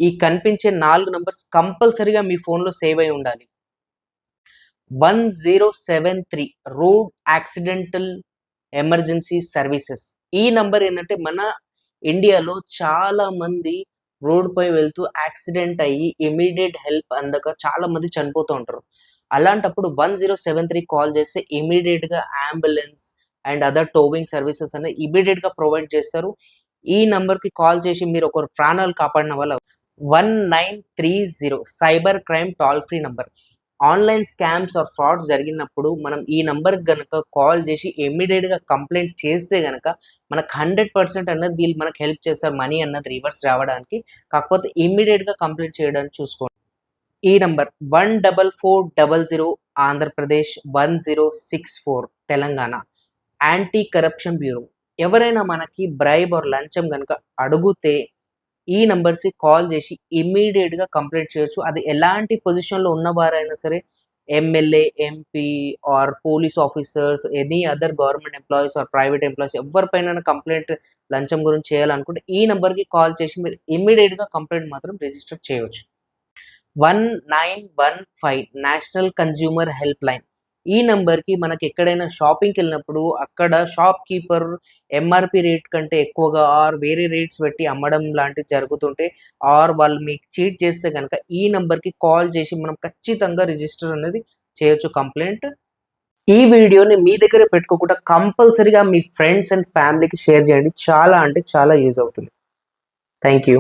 ఈ కనిపించే 4 నంబర్స్ కంపల్సరీగా మీ ఫోన్‌లో సేవ్ అయి ఉండాలి. 1073 రోడ్ యాక్సిడెంటల్ ఎమర్జెన్సీ సర్వీసెస్. ఈ నంబర్ ఏందంటే మన ఇండియాలో చాలా మంది రోడ్డుపై వెళ్తూ యాక్సిడెంట్ అయ్యి ఇమ్మీడియేట్ హెల్ప్ అందక చాలా మంది చనిపోతూ ఉంటారు. అలాంటప్పుడు 1073 కాల్ చేస్తే ఇమ్మీడియేట్‌గా ambulance and other towing services అనేవి ఇమ్మీడియేట్‌గా ప్రొవైడ్ చేస్తారు. ఈ నంబర్‌కి కాల్ చేసి మీరు ఒకరి ప్రాణాలు కాపాడిన వాళ్ళు 1930 cyber crime toll free number. Online scams or frauds జరిగినప్పుడు మనం ఈ నంబర్‌కి గనక కాల్ చేసి ఇమ్మీడియేట్‌గా కంప్లెయింట్ చేస్తే గనక మనకు 100% అన్నది వీళ్ళు మనకు హెల్ప్ చేస్తారు మనీ అన్నది రివర్స్ రావడానికి. కాకపోతే ఇమ్మీడియేట్‌గా కంప్లెయింట్ చేయడానికి చూసుకోండి. ఈ number 14400 Andhra Pradesh 1064 Telangana. Anti corruption bureau. ఎవరైనా మనకి బ్రైబ్ ఆర్ లంచం గనక అడుగుతే ఈ నంబర్స్‌కి కాల్ చేసి ఇమ్మీడియేట్‌గా కంప్లెయింట్ చేయొచ్చు. అది ఎలాంటి పొజిషన్‌లో ఉన్నవారైనా సరే MLA, MP or police officers, any other government employees or private employees ఎవరిపైనైనా కంప్లెయింట్ లంచం గురించి చేయాలనుకుంటే ఈ నంబర్‌కి కాల్ చేసి మీరు ఇమ్మీడియేట్‌గా కంప్లెయింట్ మాత్రం రిజిస్టర్ చేయొచ్చు. 1915 నేషనల్ కన్స్యూమర్ హెల్ప్ లైన్. ఈ నంబర్‌కి మనకి ఎక్కడైనా షాపింగ్‌కెళ్ళినప్పుడు అక్కడ షాప్ కీపర్ ఎంఆర్‌పీ రేట్ కంటే ఎక్కువగా ఆర్ వేరే రేట్స్ పెట్టి అమ్మడం లాంటివి జరుగుతుంటే ఆర్ వాళ్ళు మీకు చీట్ చేస్తే గనక ఈ నంబర్‌కి కాల్ చేసి మనం ఖచ్చితంగా రిజిస్టర్ అనేది చేయొచ్చు కంప్లెయింట్. ఈ వీడియోని మీ దగ్గరే పెట్టుకోకుండా కంపల్సరీగా మీ ఫ్రెండ్స్ అండ్ ఫ్యామిలీకి షేర్ చేయండి. చాలా అంటే చాలా యూజ్ అవుతుంది. Thank you.